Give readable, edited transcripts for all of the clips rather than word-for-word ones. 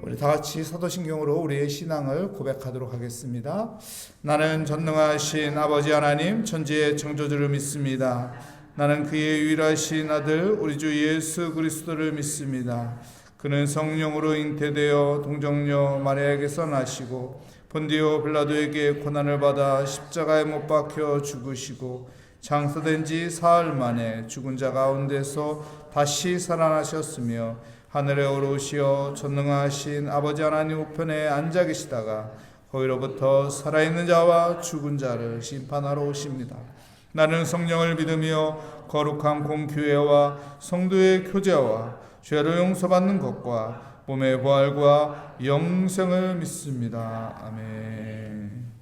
우리 다 같이 사도신경으로 우리의 신앙을 고백하도록 하겠습니다. 나는 전능하신 아버지 하나님 천지의 창조주를 믿습니다. 나는 그의 유일하신 아들 우리 주 예수 그리스도를 믿습니다. 그는 성령으로 잉태되어 동정녀 마리아에게서 나시고 본디오 빌라도에게 고난을 받아 십자가에 못 박혀 죽으시고 장사된 지 사흘 만에 죽은 자 가운데서 다시 살아나셨으며 하늘에 오르시어 전능하신 아버지 하나님 우편에 앉아 계시다가 거기로부터 살아있는 자와 죽은 자를 심판하러 오십니다. 나는 성령을 믿으며 거룩한 공교회와 성도의 교제와 죄를 용서받는 것과 몸의 부활과 영생을 믿습니다. 아멘.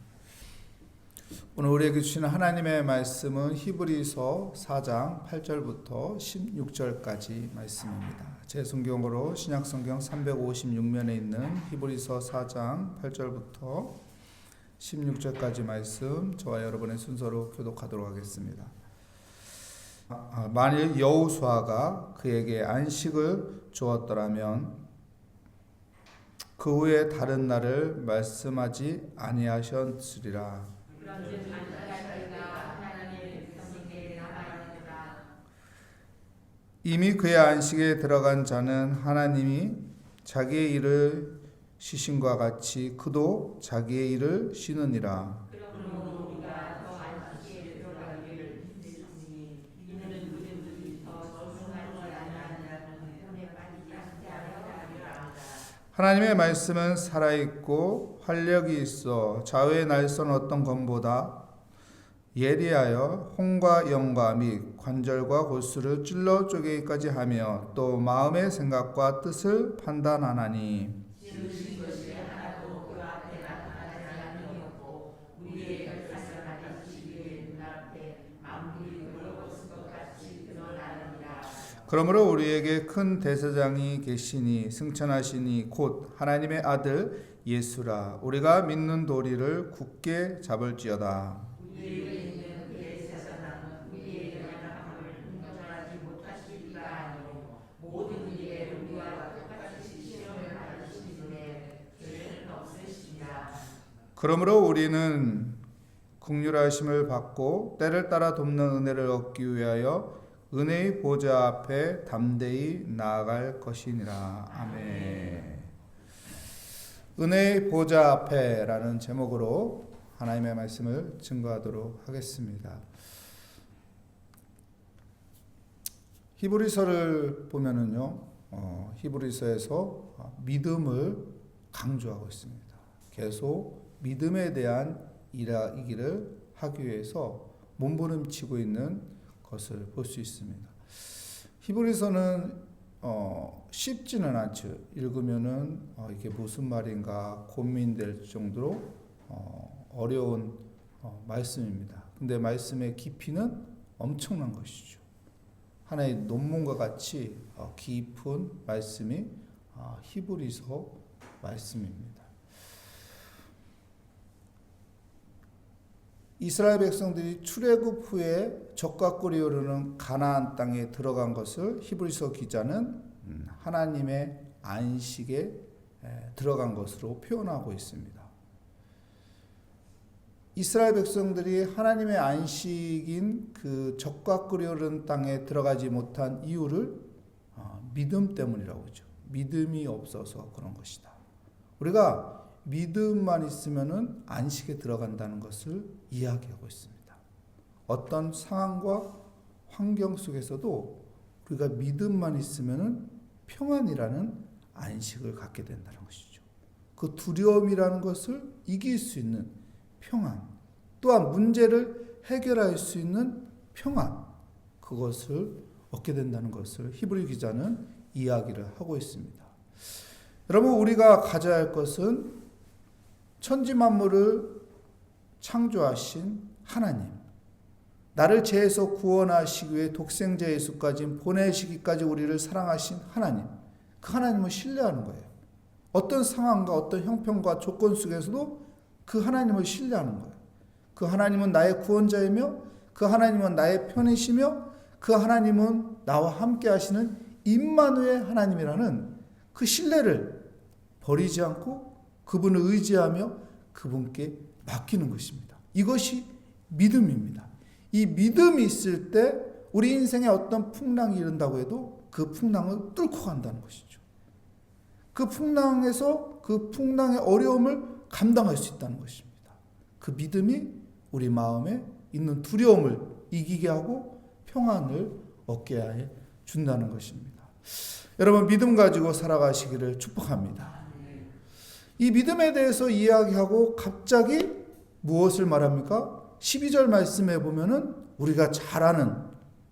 오늘 우리에게 주시는 하나님의 말씀은 히브리서 4장 8절부터 16절까지 말씀입니다. 제 성경으로 신약성경 356면에 있는 히브리서 4장 8절부터 16절까지 말씀 저와 여러분의 순서로 교독하도록 하겠습니다. 만일 여호수아가 그에게 안식을 주었더라면 그 후에 다른 날을 말씀하지 아니하셨으리라. 이미 그의 안식에 들어간 자는 하나님이 자기의 일을 쉬심과 같이 그도 자기의 일을 쉬느니라. 하나님의 말씀은 살아있고 활력이 있어 좌우의 날선 어떤 검보다 예리하여 혼과 영과 및 관절과 골수를 찔러 쪼개기까지 하며 또 마음의 생각과 뜻을 판단하나니 그러므로 우리에게 큰 대제사장이 계시니 승천하시니 곧 하나님의 아들 예수라. 우리가 믿는 도리를 굳게 잡을지어다. 그러므로 우리는 긍휼하심을 받고 때를 따라 돕는 은혜를 얻기 위하여 은혜의 보좌 앞에 담대히 나아갈 것이니라. 아멘. 은혜의 보좌 앞에라는 제목으로 하나님의 말씀을 증거하도록 하겠습니다. 히브리서를 보면은요, 히브리서에서 믿음을 강조하고 있습니다. 계속 믿음에 대한 이야기를 하기 위해서 몸부림치고 있는 것을 볼 수 있습니다. 히브리서는 쉽지는 않죠. 읽으면은 이게 무슨 말인가 고민될 정도로 어려운 말씀입니다. 근데 말씀의 깊이는 엄청난 것이죠. 하나의 논문과 같이 깊은 말씀이 히브리서 말씀입니다. 이스라엘 백성들이 출애굽 후에 적과 꿀이 흐르는 가나안 땅에 들어간 것을 히브리서 기자는 하나님의 안식에 들어간 것으로 표현하고 있습니다. 이스라엘 백성들이 하나님의 안식인 그 적과 꿀이 흐르는 땅에 들어가지 못한 이유를 믿음 때문이라고 하죠. 믿음이 없어서 그런 것이다. 우리가 믿음만 있으면은 안식에 들어간다는 것을 이야기하고 있습니다. 어떤 상황과 환경 속에서도 우리가 믿음만 있으면은 평안이라는 안식을 갖게 된다는 것이죠. 그 두려움이라는 것을 이길 수 있는 평안, 또한 문제를 해결할 수 있는 평안, 그것을 얻게 된다는 것을 히브리 기자는 이야기를 하고 있습니다. 여러분, 우리가 가져야 할 것은 천지 만물을 창조하신 하나님, 나를 죄에서 구원하시기 위해 독생자 예수까지 보내시기까지 우리를 사랑하신 하나님, 그 하나님을 신뢰하는 거예요. 어떤 상황과 어떤 형편과 조건 속에서도 그 하나님을 신뢰하는 거예요. 그 하나님은 나의 구원자이며 그 하나님은 나의 편이시며 그 하나님은 나와 함께 하시는 임마누엘 하나님이라는 그 신뢰를 버리지 않고 그분을 의지하며 그분께 맡기는 것입니다. 이것이 믿음입니다. 이 믿음이 있을 때 우리 인생에 어떤 풍랑이 이른다고 해도 그 풍랑을 뚫고 간다는 것이죠. 그 풍랑에서 그 풍랑의 어려움을 감당할 수 있다는 것입니다. 그 믿음이 우리 마음에 있는 두려움을 이기게 하고 평안을 얻게 해 준다는 것입니다. 여러분, 믿음 가지고 살아가시기를 축복합니다. 이 믿음에 대해서 이야기하고 갑자기 무엇을 말합니까? 12절 말씀에 보면은 우리가 잘 아는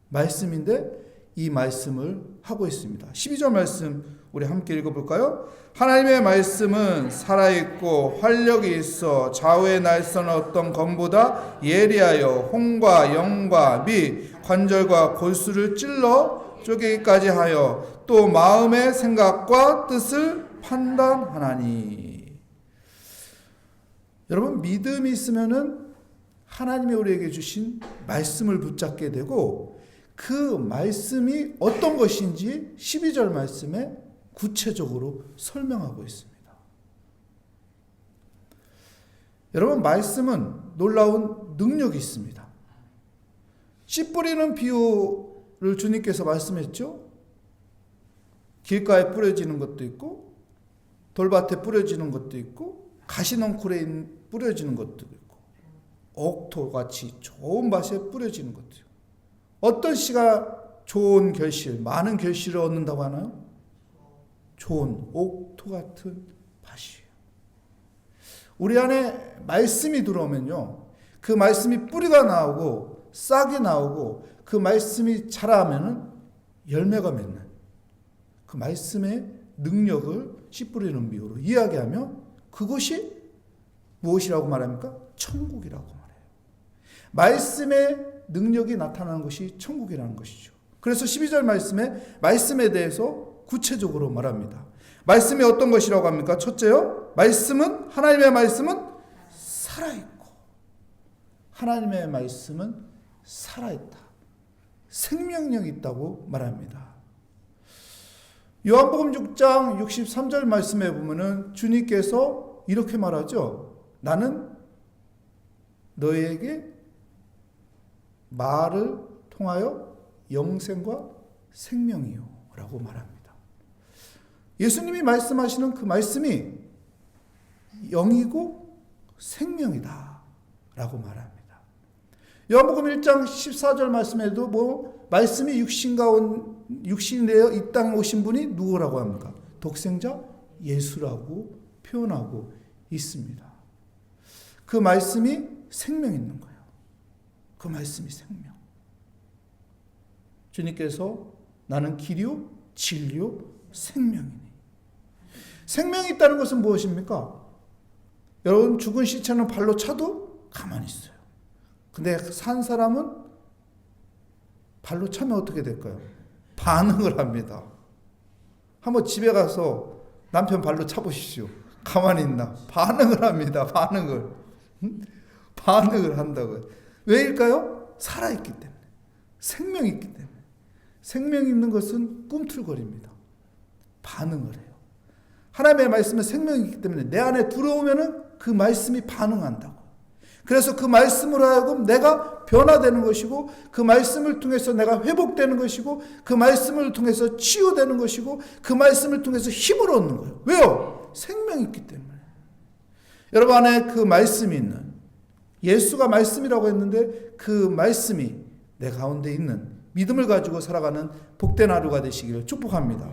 말씀인데 이 말씀을 하고 있습니다. 12절 말씀 우리 함께 읽어볼까요? 하나님의 말씀은 살아있고 활력이 있어 좌우의 날선 어떤 검보다 예리하여 혼과 영과 미 관절과 골수를 찔러 쪼개기까지 하여 또 마음의 생각과 뜻을 판단하나니. 여러분, 믿음이 있으면은 하나님이 우리에게 주신 말씀을 붙잡게 되고 그 말씀이 어떤 것인지 12절 말씀에 구체적으로 설명하고 있습니다. 여러분, 말씀은 놀라운 능력이 있습니다. 씨 뿌리는 비유를 주님께서 말씀했죠. 길가에 뿌려지는 것도 있고 돌밭에 뿌려지는 것도 있고 가시넝쿨에 뿌려지는 것도 있고 옥토같이 좋은 밭에 뿌려지는 것도 있고. 어떤 씨가 좋은 결실, 많은 결실을 얻는다고 하나요? 좋은 옥토 같은 밭이에요. 우리 안에 말씀이 들어오면요, 그 말씀이 뿌리가 나오고 싹이 나오고 그 말씀이 자라면은 열매가 맺는 그 말씀의 능력을 씨 뿌리는 비유로 이야기하며 그것이 무엇이라고 말합니까? 천국이라고 말해요. 말씀의 능력이 나타나는 것이 천국이라는 것이죠. 그래서 12절 말씀에 대해서 구체적으로 말합니다. 말씀이 어떤 것이라고 합니까? 첫째요, 하나님의 말씀은 살아있고, 하나님의 말씀은 살아있다. 생명력이 있다고 말합니다. 요한복음 6장 63절 말씀에 보면은 주님께서 이렇게 말하죠. 나는 너희에게 말을 통하여 영생과 생명이요 라고 말합니다. 예수님이 말씀하시는 그 말씀이 영이고 생명이다 라고 말합니다. 요한복음 1장 14절 말씀에도 말씀이 육신이 되어 이 땅에 오신 분이 누구라고 합니까? 독생자 예수라고 표현하고 있습니다. 그 말씀이 생명 있는 거예요. 그 말씀이 생명. 주님께서 나는 길이요 진리요 생명이니. 생명이 있다는 것은 무엇입니까? 여러분, 죽은 시체는 발로 차도 가만히 있어요. 근데 산 사람은 발로 차면 어떻게 될까요? 반응을 합니다. 한번 집에 가서 남편 발로 차보십시오. 가만히 있나? 반응을 합니다. 반응을 한다고요. 왜일까요? 살아있기 때문에. 생명이 있기 때문에. 생명이 있는 것은 꿈틀거립니다. 반응을 해요. 하나님의 말씀은 생명이 있기 때문에 내 안에 들어오면은 그 말씀이 반응한다고. 그래서 그 말씀으로 하여금 내가 변화되는 것이고 그 말씀을 통해서 내가 회복되는 것이고 그 말씀을 통해서 치유되는 것이고 그 말씀을 통해서 힘을 얻는 거예요. 왜요? 생명이 있기 때문에. 여러분 안에 그 말씀이 있는, 예수가 말씀이라고 했는데 그 말씀이 내 가운데 있는 믿음을 가지고 살아가는 복된 하루가 되시기를 축복합니다.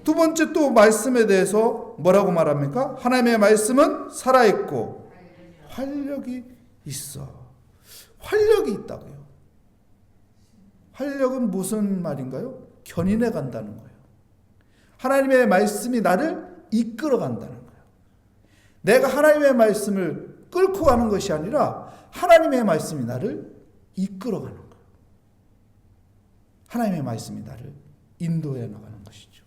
두 번째 또 말씀에 대해서 뭐라고 말합니까? 하나님의 말씀은 살아있고 활력이 있어. 활력이 있다고요. 활력은 무슨 말인가요? 견인해 간다는 거예요. 하나님의 말씀이 나를 이끌어 간다는 거예요. 내가 하나님의 말씀을 끌고 가는 것이 아니라 하나님의 말씀이 나를 이끌어 가는 거예요. 하나님의 말씀이 나를 인도해 나가는 것이죠.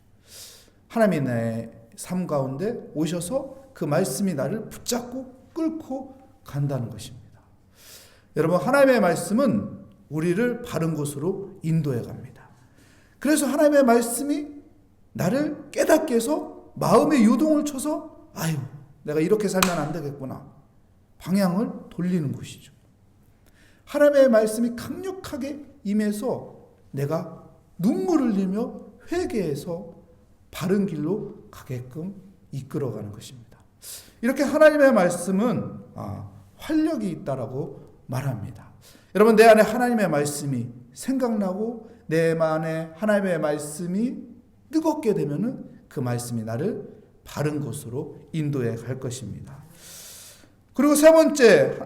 하나님이 내 삶 가운데 오셔서 그 말씀이 나를 붙잡고 끌고 간다는 것입니다. 여러분, 하나님의 말씀은 우리를 바른 곳으로 인도해 갑니다. 그래서 하나님의 말씀이 나를 깨닫게 해서 마음의 요동을 쳐서 아유, 내가 이렇게 살면 안 되겠구나. 방향을 돌리는 것이죠. 하나님의 말씀이 강력하게 임해서 내가 눈물을 흘리며 회개해서 바른 길로 가게끔 이끌어가는 것입니다. 이렇게 하나님의 말씀은 활력이 있다라고 말합니다. 여러분, 내 안에 하나님의 말씀이 생각나고 내 안에 하나님의 말씀이 뜨겁게 되면은 그 말씀이 나를 바른 곳으로 인도해 갈 것입니다. 그리고 세 번째,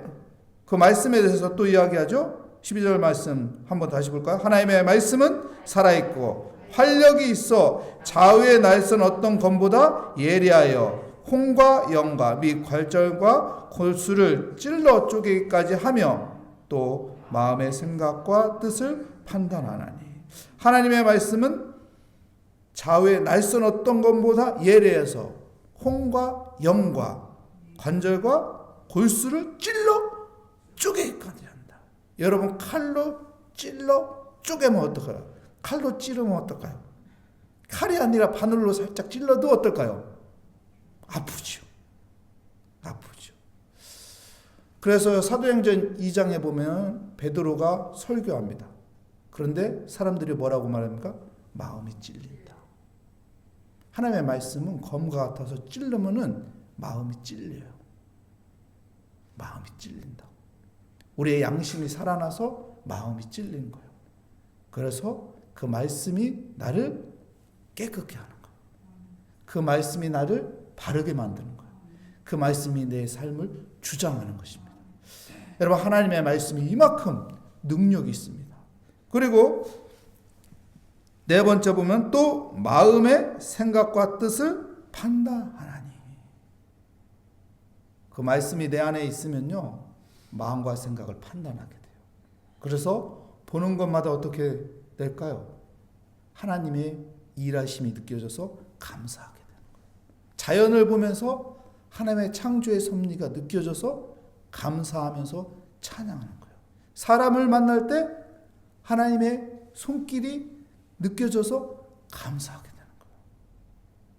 그 말씀에 대해서 또 이야기하죠. 12절 말씀 한번 다시 볼까요? 하나님의 말씀은 살아있고 활력이 있어 좌우의 날선 어떤 검보다 예리하여 홍과 영과 및 관절과 골수를 찔러 쪼개기까지 하며 또 마음의 생각과 뜻을 판단하나니. 하나님의 말씀은 좌우의 날선 어떤 검보다 예리해서 홍과 영과 관절과 골수를 찔러 쪼개기까지 한다. 여러분, 칼로 찔러 쪼개면 어떨까요? 칼로 찌르면 어떨까요? 칼이 아니라 바늘로 살짝 찔러도 어떨까요? 아프죠. 아프죠. 그래서 사도행전 2장에 보면 베드로가 설교합니다. 그런데 사람들이 뭐라고 말합니까? 마음이 찔린다. 하나님의 말씀은 검과 같아서 찔르면은 마음이 찔려요. 마음이 찔린다. 우리의 양심이 살아나서 마음이 찔린 거예요. 그래서 그 말씀이 나를 깨끗게 하는 거예요. 그 말씀이 나를 바르게 만드는 거예요. 그 말씀이 내 삶을 주장하는 것입니다. 여러분, 하나님의 말씀이 이만큼 능력이 있습니다. 그리고 네 번째 보면 또 마음의 생각과 뜻을 판단하나니. 그 말씀이 내 안에 있으면요, 마음과 생각을 판단하게 돼요. 그래서 보는 것마다 어떻게 될까요? 하나님의 일하심이 느껴져서 감사하게 되는 거예요. 자연을 보면서 하나님의 창조의 섭리가 느껴져서 감사하면서 찬양하는 거예요. 사람을 만날 때 하나님의 손길이 느껴져서 감사하게 되는 거예요.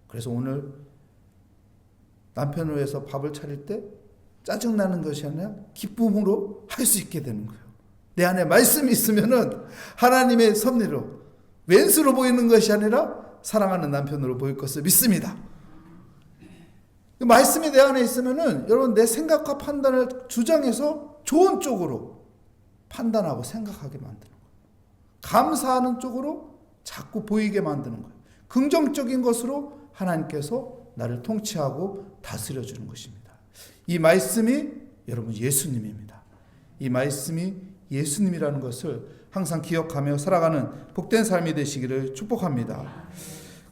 그래서 오늘 남편을 위해서 밥을 차릴 때 짜증나는 것이 아니라 기쁨으로 할 수 있게 되는 거예요. 내 안에 말씀이 있으면은 하나님의 섭리로 왼수로 보이는 것이 아니라 사랑하는 남편으로 보일 것을 믿습니다. 말씀이 내 안에 있으면은 여러분, 내 생각과 판단을 주장해서 좋은 쪽으로 판단하고 생각하게 만드는 거예요. 감사하는 쪽으로 자꾸 보이게 만드는 거예요. 긍정적인 것으로 하나님께서 나를 통치하고 다스려 주는 것입니다. 이 말씀이 여러분 예수님입니다. 이 말씀이 예수님이라는 것을 항상 기억하며 살아가는 복된 삶이 되시기를 축복합니다.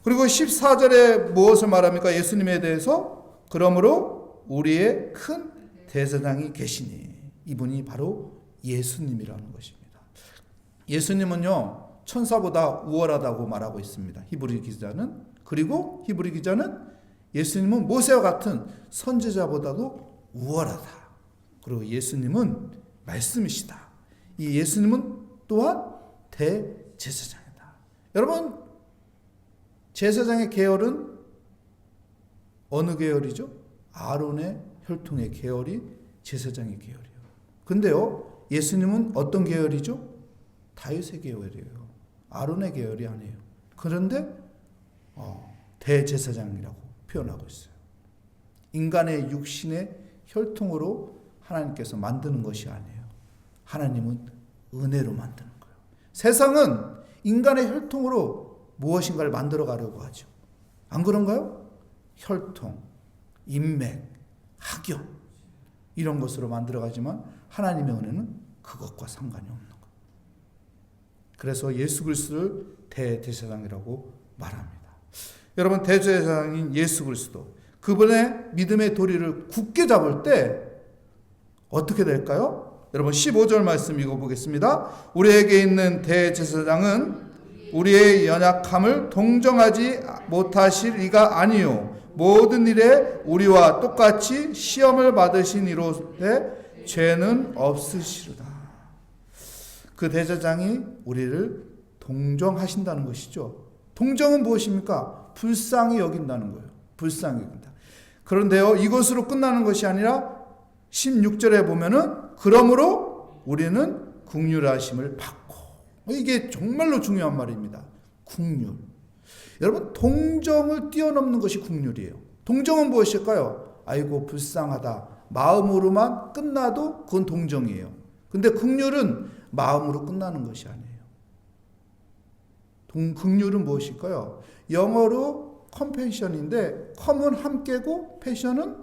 그리고 14절에 무엇을 말합니까? 예수님에 대해서 그러므로 우리의 큰 대제사장이 계시니. 이분이 바로 예수님이라는 것입니다. 예수님은요, 천사보다 우월하다고 말하고 있습니다. 히브리 기자는. 그리고 히브리 기자는 예수님은 모세와 같은 선지자보다도 우월하다. 그리고 예수님은 말씀이시다. 이 예수님은 또한 대제사장이다. 여러분, 제사장의 계열은 어느 계열이죠? 아론의 혈통의 계열이 제사장의 계열이에요. 근데요, 예수님은 어떤 계열이죠? 다윗의 계열이에요. 아론의 계열이 아니에요. 그런데 대제사장이라고 표현하고 있어요. 인간의 육신의 혈통으로 하나님께서 만드는 것이 아니에요. 하나님은 은혜로 만드는 거예요. 세상은 인간의 혈통으로 무엇인가를 만들어 가려고 하죠. 안 그런가요? 혈통, 인맥, 학연 이런 것으로 만들어 가지만 하나님의 은혜는 그것과 상관이 없는 거예요. 그래서 예수 그리스도를 대제사장이라고 말합니다. 여러분, 대제사장인 예수 그리스도, 그분의 믿음의 도리를 굳게 잡을 때 어떻게 될까요? 여러분, 15절 말씀 읽어보겠습니다. 우리에게 있는 대제사장은 우리의 연약함을 동정하지 못하실 이가 아니요 모든 일에 우리와 똑같이 시험을 받으신 이로되 죄는 없으시로다. 그 대제사장이 우리를 동정하신다는 것이죠. 동정은 무엇입니까? 불쌍히 여긴다는 거예요. 불쌍히 여긴다. 그런데요, 이것으로 끝나는 것이 아니라 16절에 보면은 그러므로 우리는 긍휼하심을 받고. 이게 정말로 중요한 말입니다. 긍휼. 여러분, 동정을 뛰어넘는 것이 긍휼이에요. 동정은 무엇일까요? 아이고 불쌍하다. 마음으로만 끝나도 그건 동정이에요. 근데 긍휼은 마음으로 끝나는 것이 아니에요. 긍휼은 무엇일까요? 영어로 컴패션인데 컴은 함께고 패션은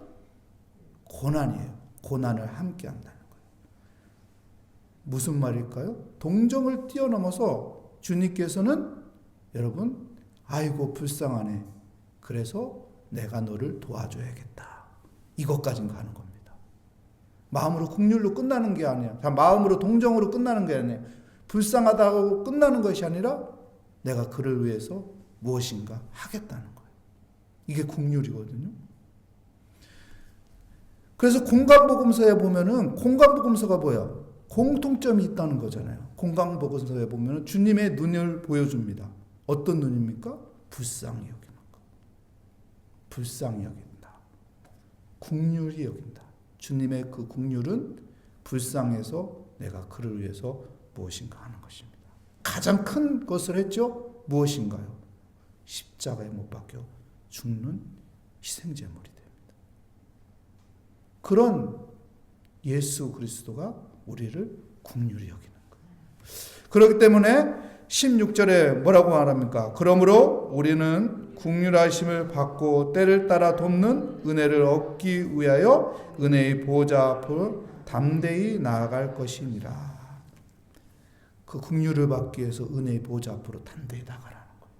고난이에요. 고난을 함께 한다는 거예요. 무슨 말일까요? 동정을 뛰어넘어서 주님께서는 여러분, 아이고 불쌍하네. 그래서 내가 너를 도와줘야겠다. 이것까진 가는 겁니다. 마음으로 긍휼로 끝나는 게 아니야. 마음으로 동정으로 끝나는 게 아니에요. 불쌍하다고 끝나는 것이 아니라 내가 그를 위해서 무엇인가 하겠다는 거예요. 이게 긍휼이거든요. 그래서 공간복음서에 보면은 공간복음서가 뭐야? 공통점이 있다는 거잖아요. 공간복음서에 보면은 주님의 눈을 보여줍니다. 어떤 눈입니까? 불쌍히 여기는 것. 불쌍히 여긴다. 긍휼히 여긴다. 주님의 그 긍휼은 불쌍해서 내가 그를 위해서 무엇인가 하는 것입니다. 가장 큰 것을 했죠? 무엇인가요? 십자가에 못 박혀 죽는 희생제물이 됩니다. 그런 예수 그리스도가 우리를 긍휼히 여기는 거예요. 그렇기 때문에 16절에 뭐라고 말합니까? 그러므로 우리는 긍휼하심을 받고 때를 따라 돕는 은혜를 얻기 위하여 은혜의 보좌 앞으로 담대히 나아갈 것이니라. 그 긍휼을 받기 위해서 은혜의 보좌 앞으로 담대히 나가라는 거예요.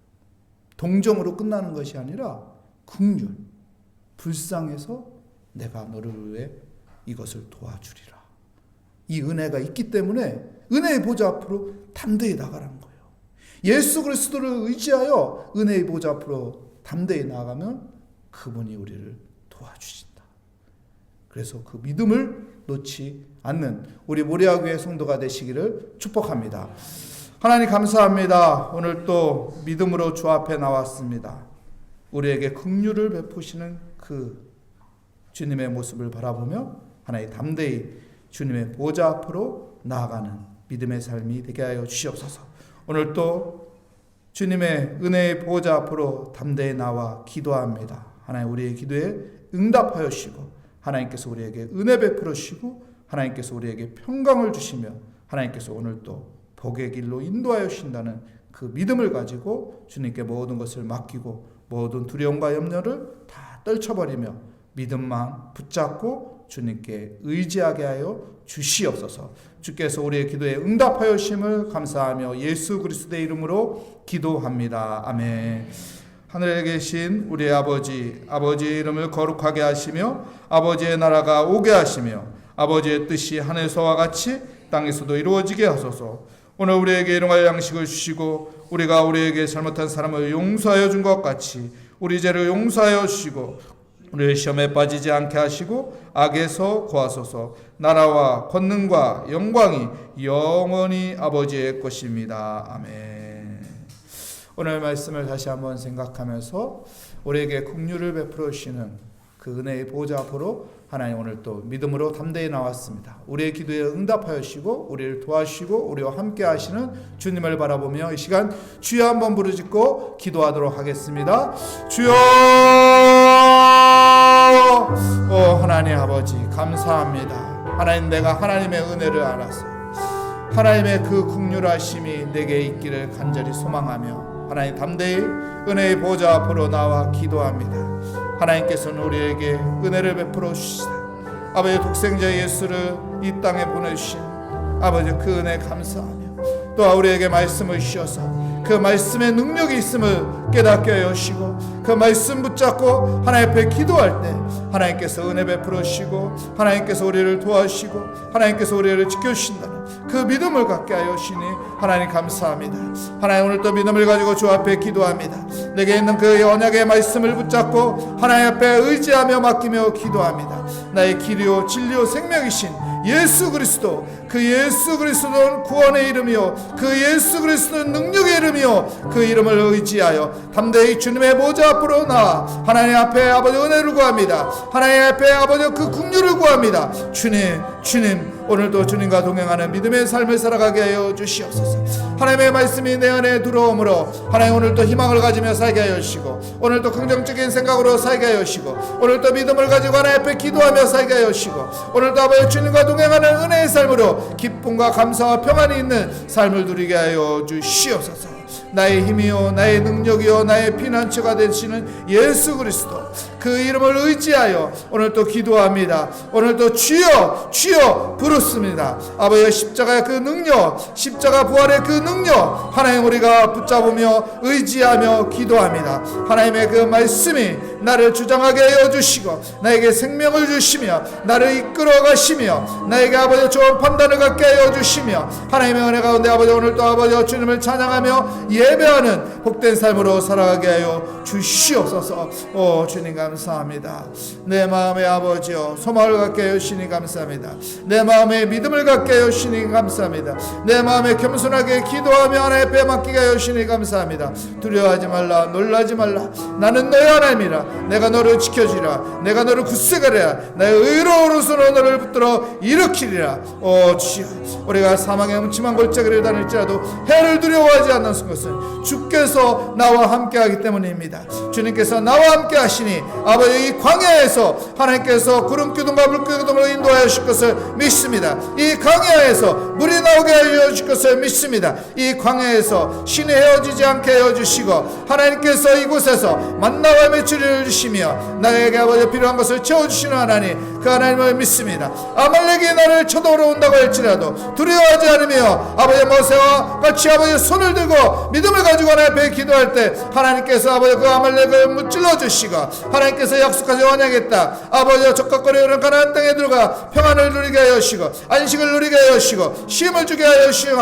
동정으로 끝나는 것이 아니라 긍휼, 불쌍해서 내가 너를 위해 이것을 도와주리라. 이 은혜가 있기 때문에 은혜의 보좌 앞으로 담대히 나가라는 거예요. 예수 그리스도를 의지하여 은혜의 보좌 앞으로 담대히 나가면 그분이 우리를 도와주신다. 그래서 그 믿음을 놓지 않는 우리 모리아교회 성도가 되시기를 축복합니다. 하나님 감사합니다. 오늘 또 믿음으로 주 앞에 나왔습니다. 우리에게 긍휼을 베푸시는 그 주님의 모습을 바라보며 하나님 담대히 주님의 보좌 앞으로 나아가는 믿음의 삶이 되게 하여 주시옵소서. 오늘 또 주님의 은혜의 보좌 앞으로 담대히 나와 기도합니다. 하나님 우리의 기도에 응답하여 주시고 하나님께서 우리에게 은혜 베풀어 주시고 하나님께서 우리에게 평강을 주시며 하나님께서 오늘 또 복의 길로 인도하여 주신다는 그 믿음을 가지고 주님께 모든 것을 맡기고 모든 두려움과 염려를 다 떨쳐버리며 믿음만 붙잡고 주님께 의지하게 하여 주시옵소서. 주께서 우리의 기도에 응답하여 주심을 감사하며 예수 그리스도의 이름으로 기도합니다. 아멘. 하늘에 계신 우리 아버지의 이름을 거룩하게 하시며 아버지의 나라가 오게 하시며 아버지의 뜻이 하늘에서와 같이 땅에서도 이루어지게 하소서. 오늘 우리에게 일용할 양식을 주시고 우리가 우리에게 잘못한 사람을 용서하여 준 것 같이 우리 죄를 용서하여 주시고 우리를 시험에 빠지지 않게 하시고 악에서 구하소서. 나라와 권능과 영광이 영원히 아버지의 것입니다. 아멘. 오늘 말씀을 다시 한번 생각하면서 우리에게 긍휼을 베풀어 주시는 그 은혜의 보좌 앞으로 하나님 오늘 또 믿음으로 담대히 나왔습니다. 우리의 기도에 응답하여 주시고 우리를 도와주시고 우리와 함께 하시는 주님을 바라보며 이 시간 주여 한번 부르짖고 기도하도록 하겠습니다. 주여! 하나님 아버지 감사합니다. 하나님 내가 하나님의 은혜를 알아서 하나님의 그 긍휼하심이 내게 있기를 간절히 소망하며 하나님 담대히 은혜의 보좌 앞으로 나와 기도합니다. 하나님께서는 우리에게 은혜를 베풀어 주시다. 아버지 독생자 예수를 이 땅에 보내주신 아버지 그 은혜 감사하며 또 우리에게 말씀을 주셔서 그 말씀의 능력이 있음을 깨닫게 하여 주시고 그 말씀 붙잡고 하나님 앞에 기도할 때 하나님께서 은혜 베풀어 주시고 하나님께서 우리를 도와주시고 하나님께서 우리를 지켜주신다는 그 믿음을 갖게 하여 주시니 하나님 감사합니다. 하나님 오늘 또 믿음을 가지고 주 앞에 기도합니다. 내게 있는 그 언약의 말씀을 붙잡고 하나님 앞에 의지하며 맡기며 기도합니다. 나의 길이요 진리요 생명이신 예수 그리스도, 그 예수 그리스도는 구원의 이름이요 그 예수 그리스도는 능력의 이름이요 그 이름을 의지하여 담대히 주님의 보좌 앞으로 나아 하나님 앞에 아버지 은혜를 구합니다. 하나님 앞에 아버지 그 긍휼을 구합니다. 주님 오늘도 주님과 동행하는 믿음의 삶을 살아가게 하여 주시옵소서. 하나님의 말씀이 내 안에 들어오므로 하나님 오늘도 희망을 가지며 살게 하여 주시고, 오늘도 긍정적인 생각으로 살게 하여 주시고, 오늘도 믿음을 가지고 하나님 앞에 기도하며 살게 하여 주시고, 오늘도 아버지 주님과 동행하는 은혜의 삶으로 기쁨과 감사와 평안이 있는 삶을 누리게 하여 주시옵소서. 나의 힘이요 나의 능력이요 나의 피난처가 되시는 예수 그리스도, 그 이름을 의지하여 오늘도 기도합니다. 오늘도 주여 주여 부르습니다. 아버지의 십자가의 그 능력, 십자가 부활의 그 능력 하나님 우리가 붙잡으며 의지하며 기도합니다. 하나님의 그 말씀이 나를 주장하게 하여 주시고 나에게 생명을 주시며 나를 이끌어 가시며 나에게 아버지 좋은 판단을 갖게 하여 주시며 하나님의 은혜 가운데 아버지 오늘도 아버지 주님을 찬양하며 예배하는 복된 삶으로 살아가게 하여 주시옵소서. 오 주님 감사합니다. 내 마음의 아버지여 소망을 갖게 하여 주시니 감사합니다. 내 마음에 믿음을 갖게 하여 주시니 감사합니다. 내 마음에 겸손하게 기도하며 하나님 앞에 맡기게 하여 주시니 감사합니다. 두려워하지 말라, 놀라지 말라. 나는 너의 하나님이라. 내가 너를 지켜주리라. 내가 너를 굳세가리라. 나의 의로운 손으로 너를 붙들어 일으키리라. 오 주여, 우리가 사망의 음침한 골짜기를 다닐지라도 해를 두려워하지 않는 것은 주께서 나와 함께하기 때문입니다. 주님께서 나와 함께 하시니 아버지 이 광야에서 하나님께서 구름기둥과 물기둥을 인도하여 주실 것을 믿습니다. 이 광야에서 물이 나오게 하여 주실 것을 믿습니다. 이 광야에서 신이 헤어지지 않게 하여 주시고 하나님께서 이곳에서 만나와 메추리를 주시며 나에게 아버지 필요한 것을 채워주시는 하나님, 그 하나님을 믿습니다. 아말렉이 나를 쳐들어온다고 할지라도 두려워하지 않으며 아버지 모세와 같이 아버지 손을 들고 믿음을 가지고 하나님 앞에 기도할 때 하나님께서 아버지 그 아말렉을 무찔러 주시고 하나님께서 약속하지 언약했다 아버지 적각거리는 가나안 땅에 들어가 평안을 누리게 하여 주시고 안식을 누리게 하여 주시고 쉼을 주게 하여 주시고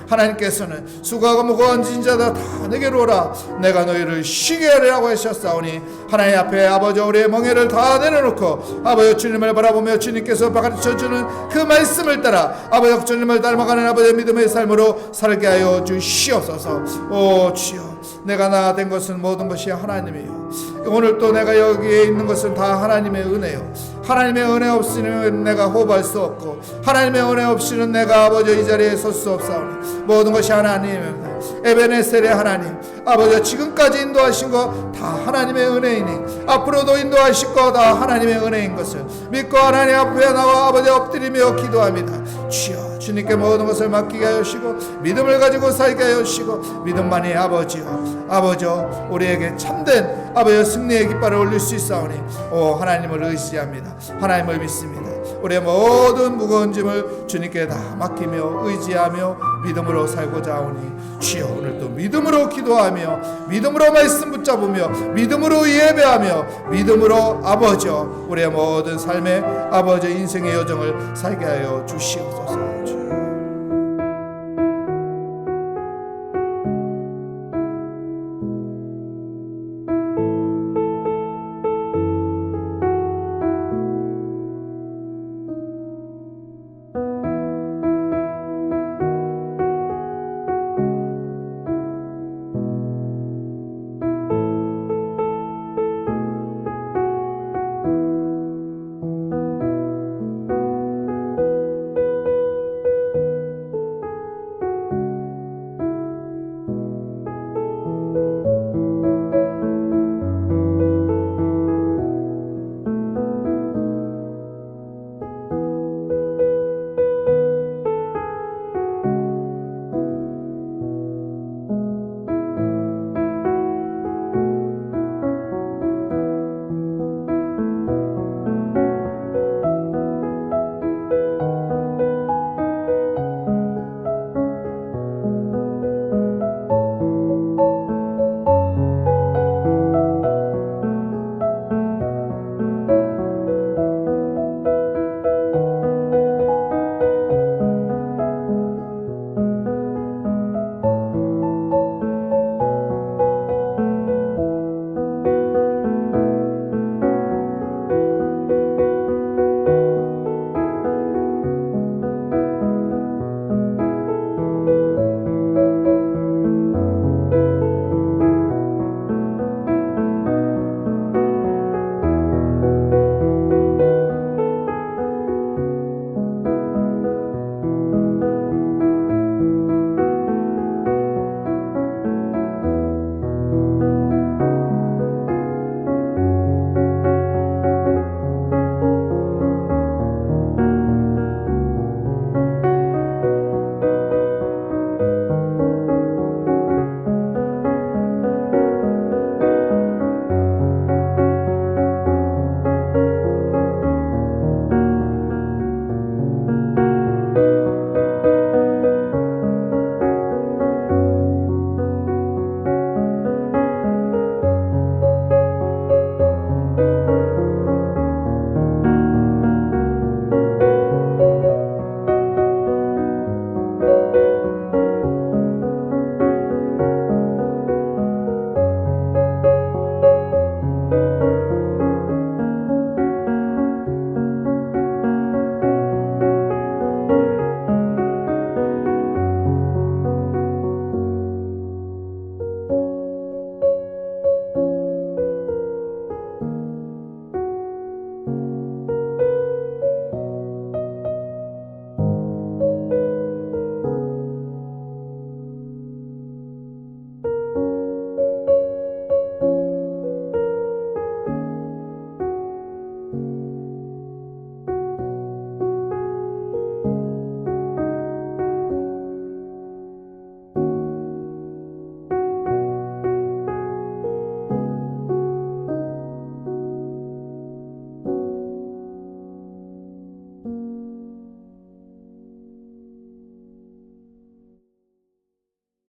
하나님께서는 수고하고 무거운 진자다 다 내게로 오라 내가 너희를 쉬게 하리라고 하셨사오니 하나님 앞에 아버지 우리의 멍에를 다 내려놓고 아버지 주님을 바라보며 주님께서 가르쳐주는 그 말씀을 따라 아버지 주님을 닮아가는 아버지의 믿음의 삶으로 살게 하여 주시옵소서. 오 주여, 내가 나 된 것은 모든 것이 하나님이요 오늘 또 내가 여기에 있는 것은 다 하나님의 은혜요 하나님의 은혜 없이는 내가 호흡할 수 없고 하나님의 은혜 없이는 내가 아버지 이 자리에 설 수 없사오니 모든 것이 하나님입니다. 에베네셀의 하나님 아버지 지금까지 인도하신 거 다 하나님의 은혜이니 앞으로도 인도하실 거 다 하나님의 은혜인 것을 믿고 하나님 앞에 나와 아버지 엎드리며 기도합니다. 주여, 주님께 모든 것을 맡기게 하여 주시고 믿음을 가지고 살게 하여 주시고 믿음만이 아버지요 우리에게 참된 아버지 승리의 깃발을 올릴 수 있사오니 오 하나님을 의지합니다. 하나님을 믿습니다. 우리의 모든 무거운 짐을 주님께 다 맡기며 의지하며 믿음으로 살고자 하오니 주여 오늘도 믿음으로 기도하며 믿음으로 말씀 붙잡으며 믿음으로 예배하며 믿음으로 아버지요 우리의 모든 삶의 아버지 인생의 여정을 살게 하여 주시옵소서.